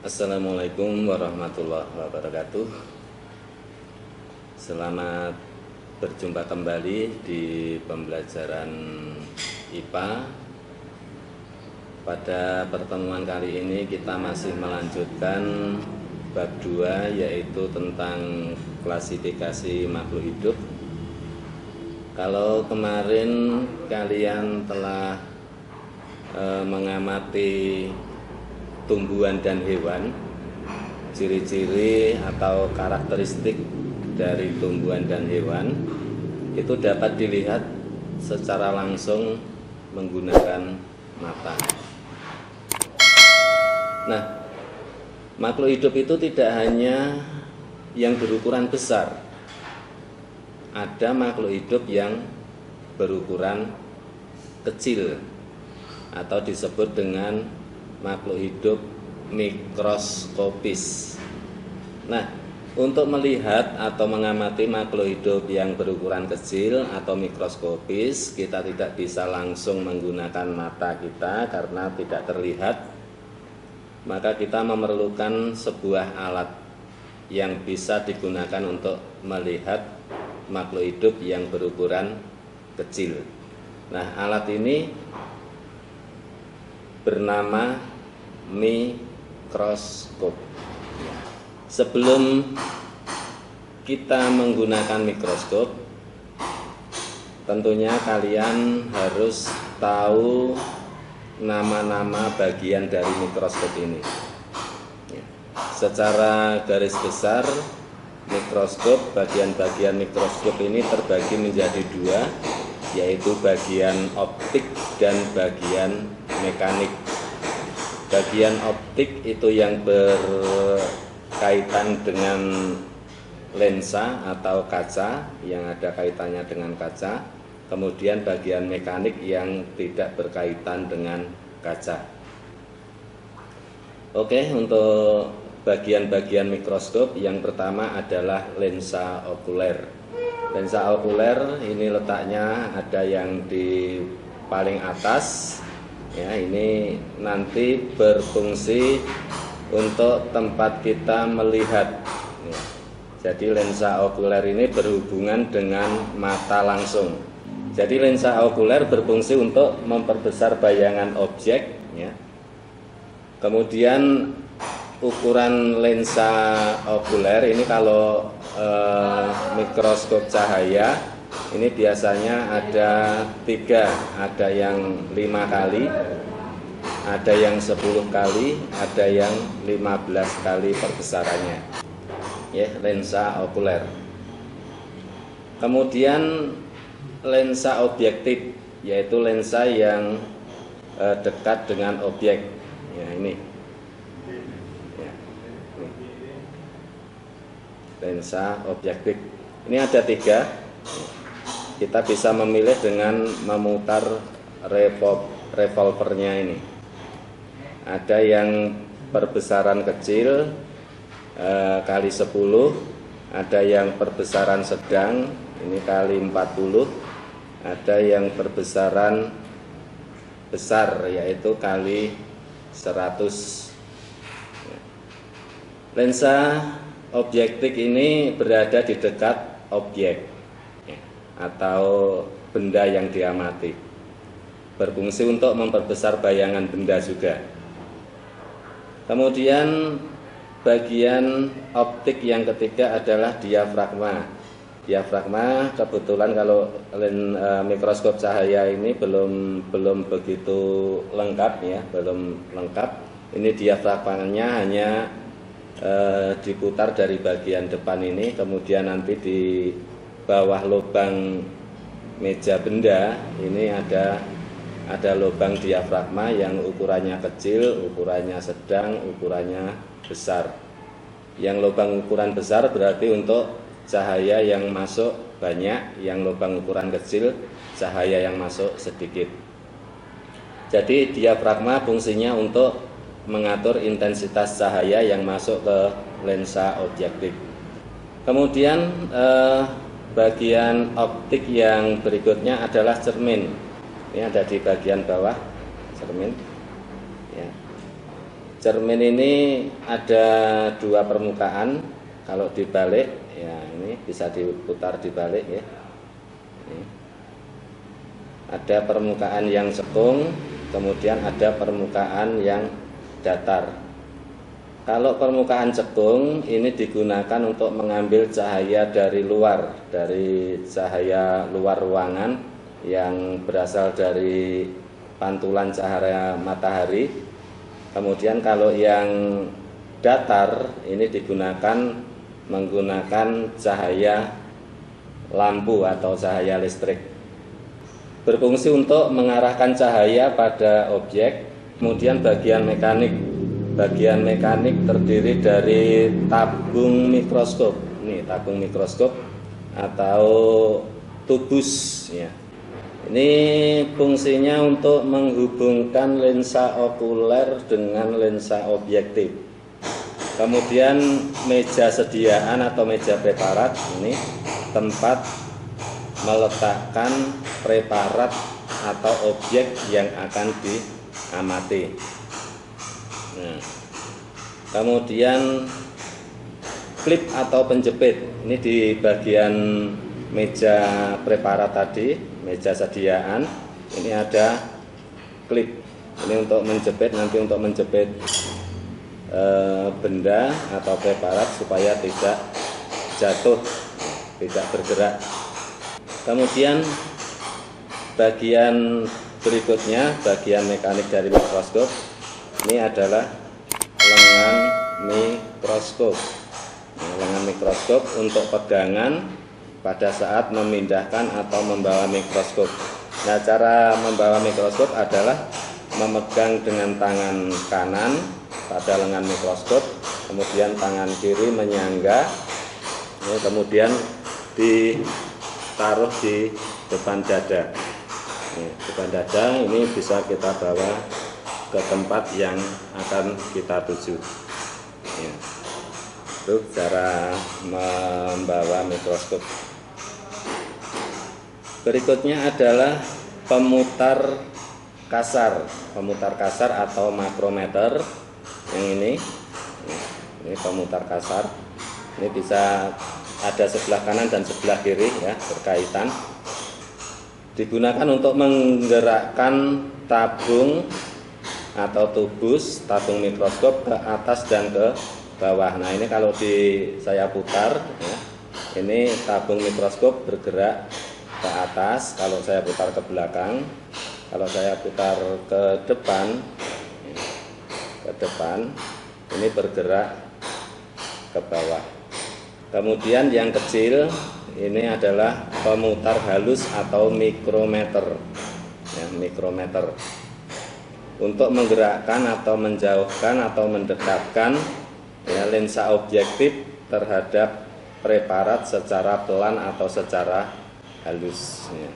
Assalamualaikum warahmatullahi wabarakatuh. Selamat berjumpa kembali di pembelajaran IPA. Pada pertemuan kali ini kita masih melanjutkan bab 2, yaitu tentang klasifikasi makhluk hidup. Kalau kemarin kalian telah mengamati tumbuhan dan hewan, ciri-ciri atau karakteristik dari tumbuhan dan hewan itu dapat dilihat secara langsung menggunakan mata. Nah, makhluk hidup itu tidak hanya yang berukuran besar. Ada makhluk hidup yang berukuran kecil atau disebut dengan makhluk hidup mikroskopis. Nah, untuk melihat atau mengamati makhluk hidup yang berukuran kecil atau mikroskopis, kita tidak bisa langsung menggunakan mata kita karena tidak terlihat. Maka kita memerlukan sebuah alat yang bisa digunakan untuk melihat makhluk hidup yang berukuran kecil. Nah, alat ini bernama mikroskop. Sebelum kita menggunakan mikroskop, tentunya kalian harus tahu nama-nama bagian dari mikroskop ini. Secara garis besar, bagian-bagian mikroskop ini terbagi menjadi dua, yaitu bagian optik dan bagian mekanik. Bagian optik itu yang berkaitan dengan lensa atau kaca, yang ada kaitannya dengan kaca. Kemudian bagian mekanik yang tidak berkaitan dengan kaca. Oke, untuk bagian-bagian mikroskop yang pertama adalah lensa okuler. Lensa okuler ini letaknya ada yang di paling atas. Ya, ini nanti berfungsi untuk tempat kita melihat. Ya, jadi lensa okuler ini berhubungan dengan mata langsung. Jadi lensa okuler berfungsi untuk memperbesar bayangan objek. Ya. Kemudian ukuran lensa okuler ini kalau mikroskop cahaya ini biasanya ada 3, ada yang 5 kali, ada yang 10 kali, ada yang 15 kali perbesarannya. Ya, lensa okuler. Kemudian lensa objektif, yaitu lensa yang dekat dengan objek. Ya, ini. Ya, ini. Lensa objektif. Ini ada 3. Kita bisa memilih dengan memutar revolvernya ini. Ada yang perbesaran kecil kali 10, ada yang perbesaran sedang ini kali 40, ada yang perbesaran besar yaitu kali 100. Lensa objektif ini berada di dekat objek atau benda yang diamati, berfungsi untuk memperbesar bayangan benda juga. Kemudian bagian optik yang ketiga adalah diafragma. Diafragma kebetulan kalau mikroskop cahaya ini belum begitu lengkap ya, belum lengkap. Ini diafragmanya hanya diputar dari bagian depan ini, kemudian nanti di bawah lubang meja benda ini ada lubang diafragma yang ukurannya kecil, ukurannya sedang, ukurannya besar. Yang lubang ukuran besar berarti untuk cahaya yang masuk banyak, yang lubang ukuran kecil cahaya yang masuk sedikit. Jadi diafragma fungsinya untuk mengatur intensitas cahaya yang masuk ke lensa objektif. Kemudian bagian optik yang berikutnya adalah cermin. Ini ada di bagian bawah cermin. Ya. cermin ini ada dua permukaan. Kalau dibalik, ya ini bisa diputar dibalik ya. Ini. Ada permukaan yang cekung, kemudian ada permukaan yang datar. Kalau permukaan cekung ini digunakan untuk mengambil cahaya dari luar, dari cahaya luar ruangan yang berasal dari pantulan cahaya matahari. Kemudian kalau yang datar ini digunakan menggunakan cahaya lampu atau cahaya listrik. Berfungsi untuk mengarahkan cahaya pada objek. Kemudian bagian mekanik terdiri dari tabung mikroskop. Ini tabung mikroskop atau tubus ya. Ini fungsinya untuk menghubungkan lensa okuler dengan lensa objektif. Kemudian meja sediaan atau meja preparat, ini tempat meletakkan preparat atau objek yang akan diamati. Nah, kemudian klip atau penjepit, ini di bagian meja preparat tadi, meja sediaan, ini ada klip. Ini untuk menjepit, nanti untuk menjepit benda atau preparat supaya tidak jatuh, tidak bergerak. Kemudian bagian berikutnya, bagian mekanik dari mikroskop, ini adalah lengan mikroskop. Nah, lengan mikroskop untuk pegangan pada saat memindahkan atau membawa mikroskop. Nah, cara membawa mikroskop adalah memegang dengan tangan kanan pada lengan mikroskop, kemudian tangan kiri menyangga, kemudian ditaruh di depan dada. Depan dada ini bisa kita bawa ke tempat yang akan kita tuju. Itu cara membawa mikroskop. Berikutnya adalah pemutar kasar atau makrometer. Yang ini pemutar kasar. Ini bisa ada sebelah kanan dan sebelah kiri ya, berkaitan. Digunakan untuk menggerakkan tabung atau tubus tabung mikroskop ke atas dan ke bawah. Nah, ini kalau saya putar ya, ini tabung mikroskop bergerak ke atas. Kalau saya putar ke belakang, kalau saya putar ke depan, ini bergerak ke bawah. Kemudian yang kecil ini adalah pemutar halus atau mikrometer ya, mikrometer untuk menggerakkan atau menjauhkan atau mendekatkan ya, lensa objektif terhadap preparat secara pelan atau secara halus ya.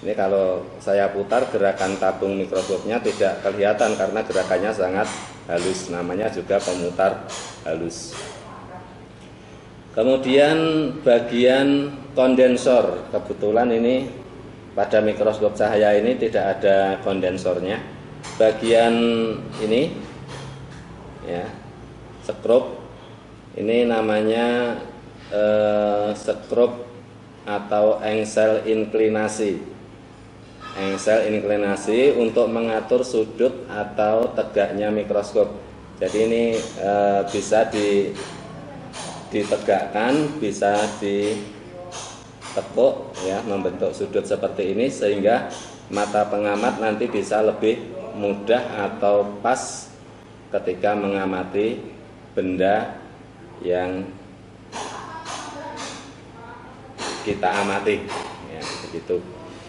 Ini kalau saya putar, gerakan tabung mikroskopnya tidak kelihatan karena gerakannya sangat halus, namanya juga pemutar halus. Kemudian bagian kondensor, kebetulan ini pada mikroskop cahaya ini tidak ada kondensornya. Bagian ini ya, skrup, ini namanya skrup atau engsel inklinasi. Engsel inklinasi untuk mengatur sudut atau tegaknya mikroskop. Jadi ini bisa ditegakkan, bisa ditekuk ya, membentuk sudut seperti ini sehingga mata pengamat nanti bisa lebih mudah atau pas ketika mengamati benda yang kita amati ya, begitu.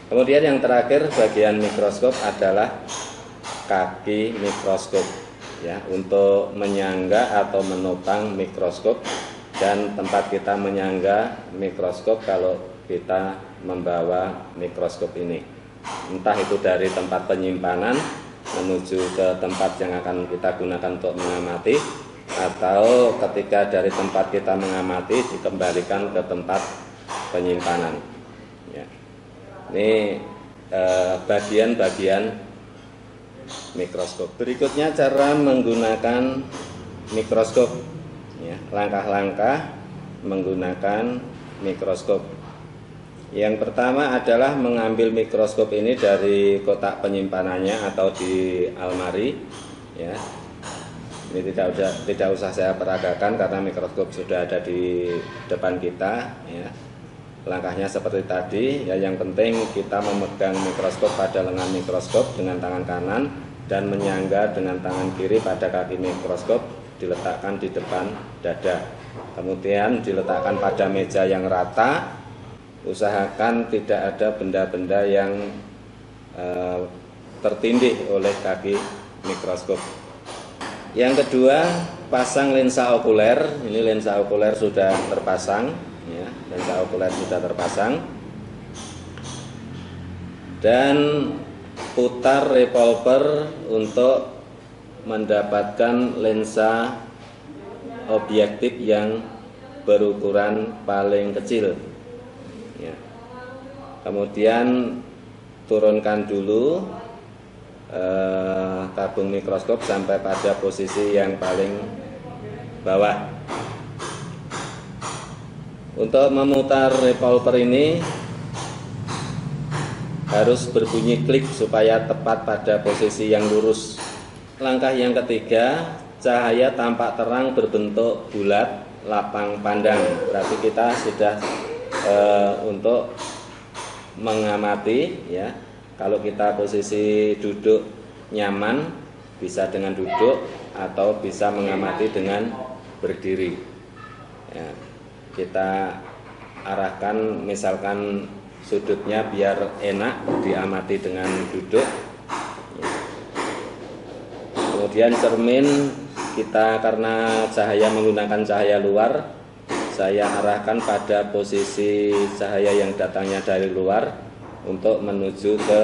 Kemudian yang terakhir bagian mikroskop adalah kaki mikroskop ya, untuk menyangga atau menopang mikroskop dan tempat kita menyangga mikroskop kalau kita membawa mikroskop ini. Entah itu dari tempat penyimpanan menuju ke tempat yang akan kita gunakan untuk mengamati, atau ketika dari tempat kita mengamati dikembalikan ke tempat penyimpanan ya. Ini bagian-bagian mikroskop. Berikutnya cara menggunakan mikroskop, ya, langkah-langkah menggunakan mikroskop. Yang pertama adalah mengambil mikroskop ini dari kotak penyimpanannya atau di almari, ya. Ini tidak usah saya peragakan karena mikroskop sudah ada di depan kita, ya. Langkahnya seperti tadi, ya. Yang penting kita memegang mikroskop pada lengan mikroskop dengan tangan kanan dan menyangga dengan tangan kiri pada kaki mikroskop, diletakkan di depan dada. Kemudian diletakkan pada meja yang rata. Usahakan tidak ada benda-benda yang tertindih oleh kaki mikroskop. Yang kedua, pasang lensa okuler. Ini lensa okuler sudah terpasang, ya, lensa okuler sudah terpasang. Dan putar revolver untuk mendapatkan lensa objektif yang berukuran paling kecil, ya. Kemudian turunkan dulu tabung mikroskop sampai pada posisi yang paling bawah. Untuk memutar revolver ini harus berbunyi klik supaya tepat pada posisi yang lurus. Langkah yang ketiga, cahaya tampak terang berbentuk bulat, lapang pandang. Berarti kita sudah untuk mengamati, ya. Kalau kita posisi duduk nyaman, bisa dengan duduk atau bisa mengamati dengan berdiri, ya. Kita arahkan misalkan sudutnya biar enak diamati dengan duduk, ya. Kemudian cermin kita, karena cahaya menggunakan cahaya luar, saya arahkan pada posisi cahaya yang datangnya dari luar untuk menuju ke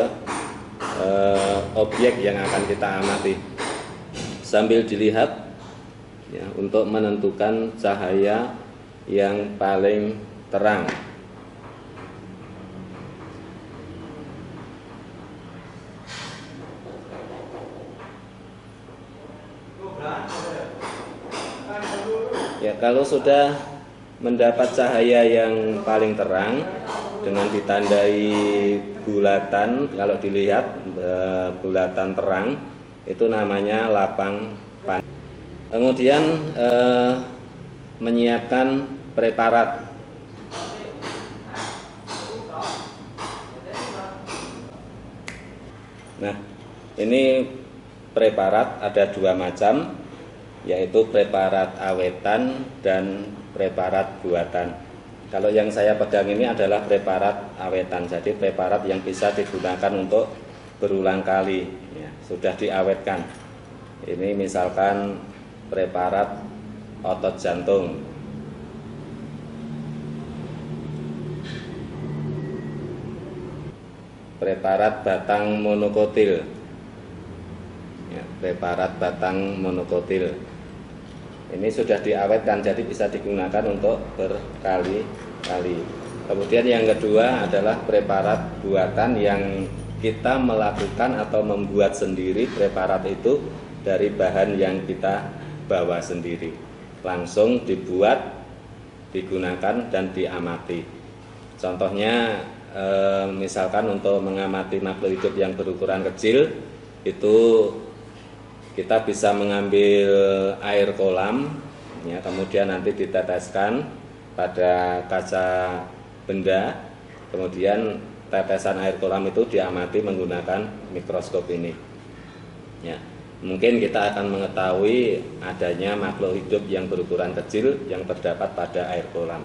objek yang akan kita amati, sambil dilihat, ya, untuk menentukan cahaya yang paling terang. Ya, kalau sudah mendapat cahaya yang paling terang dengan ditandai bulatan, kalau dilihat bulatan terang, itu namanya lapang pandang. Kemudian menyiapkan preparat. Nah, ini preparat ada dua macam, yaitu preparat awetan dan preparat buatan. Kalau yang saya pegang ini adalah preparat awetan, jadi preparat yang bisa digunakan untuk berulang kali, ya, sudah diawetkan. Ini misalkan preparat otot jantung, preparat batang monokotil, ya, preparat batang monokotil. Ini sudah diawetkan, jadi bisa digunakan untuk berkali-kali. Kemudian yang kedua adalah preparat buatan, yang kita melakukan atau membuat sendiri preparat itu dari bahan yang kita bawa sendiri. Langsung dibuat, digunakan, dan diamati. Contohnya misalkan untuk mengamati makhluk hidup yang berukuran kecil, itu kita bisa mengambil air kolam, ya, kemudian nanti diteteskan pada kaca benda, kemudian tetesan air kolam itu diamati menggunakan mikroskop ini, ya. Mungkin kita akan mengetahui adanya makhluk hidup yang berukuran kecil yang terdapat pada air kolam.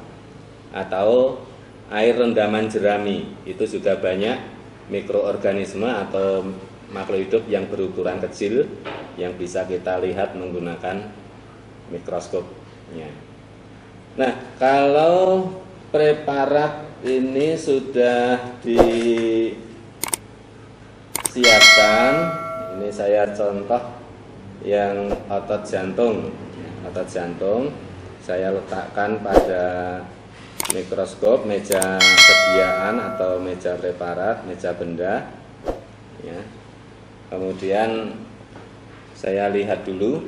Atau air rendaman jerami, itu juga banyak mikroorganisme atau makhluk hidup yang berukuran kecil yang bisa kita lihat menggunakan mikroskopnya. Nah, kalau preparat ini sudah disiapkan, ini saya contoh yang otot jantung. Otot jantung saya letakkan pada mikroskop, meja sediaan atau meja preparat, meja benda, ya. Kemudian Saya lihat dulu.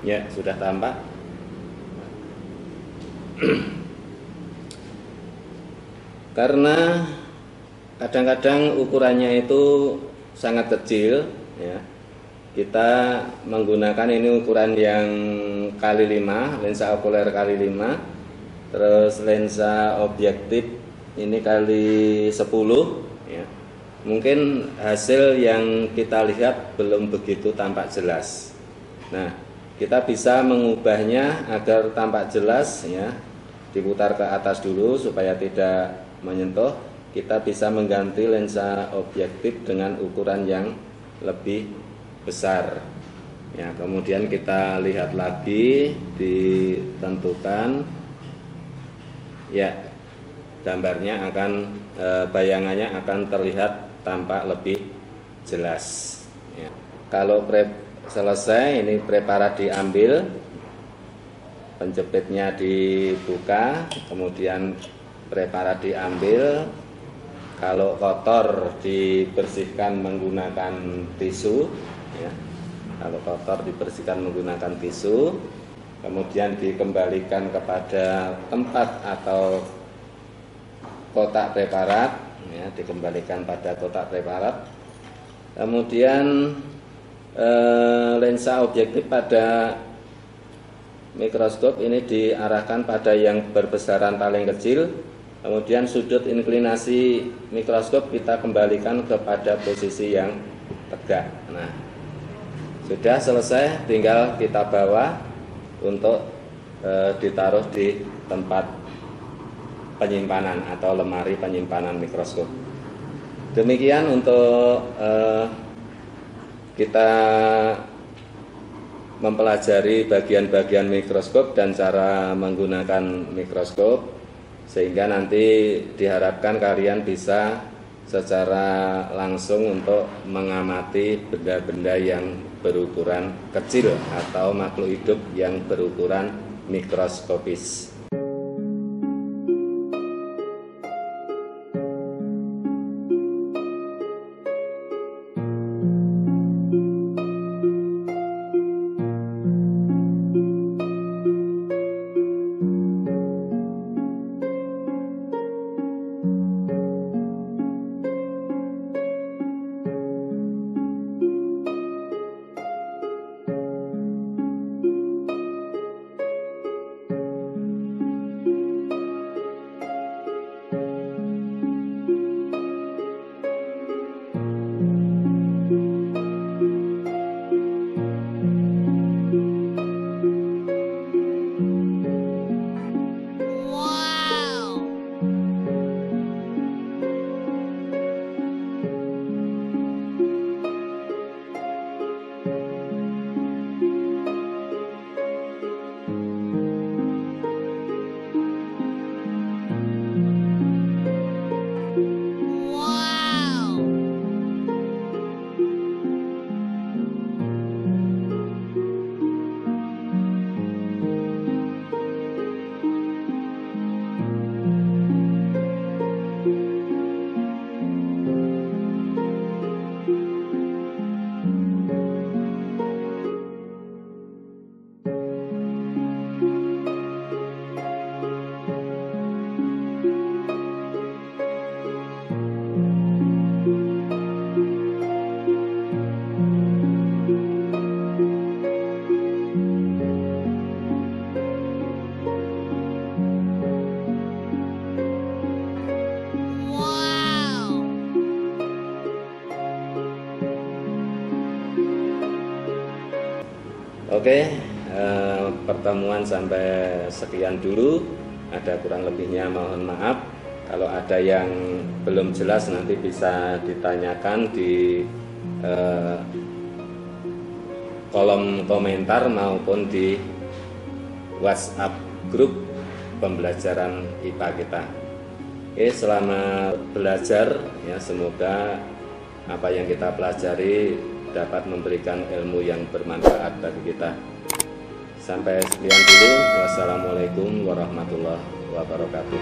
Ya, sudah tampak. Karena kadang-kadang ukurannya itu sangat kecil, ya. Kita menggunakan ini ukuran yang kali 5, lensa okuler kali 5, terus lensa objektif ini kali 10, ya. Mungkin hasil yang kita lihat belum begitu tampak jelas. Nah, kita bisa mengubahnya agar tampak jelas, ya. Diputar ke atas dulu supaya tidak menyentuh. Kita bisa mengganti lensa objektif dengan ukuran yang lebih besar, ya. Kemudian kita lihat lagi, ditentukan, ya, gambarnya akan bayangannya akan terlihat tampak lebih jelas, ya. Kalau selesai, ini preparat diambil, penjepitnya dibuka, kemudian preparat diambil. Kalau kotor dibersihkan menggunakan tisu, ya. Kalau kotor dibersihkan menggunakan tisu, kemudian dikembalikan kepada tempat atau kotak preparat, ya, dikembalikan pada kotak preparat. Kemudian lensa objektif pada mikroskop ini diarahkan pada yang berbesaran paling kecil. Kemudian sudut inklinasi mikroskop kita kembalikan kepada posisi yang tegak. Nah, sudah selesai, tinggal kita bawa untuk ditaruh di tempat penyimpanan atau lemari penyimpanan mikroskop. Demikian untuk kita mempelajari bagian-bagian mikroskop dan cara menggunakan mikroskop, sehingga nanti diharapkan kalian bisa secara langsung untuk mengamati benda-benda yang berukuran kecil atau makhluk hidup yang berukuran mikroskopis. Oke, pertemuan sampai sekian dulu. Ada kurang lebihnya mohon maaf. Kalau ada yang belum jelas nanti bisa ditanyakan di kolom komentar maupun di WhatsApp grup pembelajaran IPA kita. Oke, selamat belajar ya, semoga apa yang kita pelajari dapat memberikan ilmu yang bermanfaat bagi kita. Sampai sekian dulu. Wassalamualaikum warahmatullahi wabarakatuh.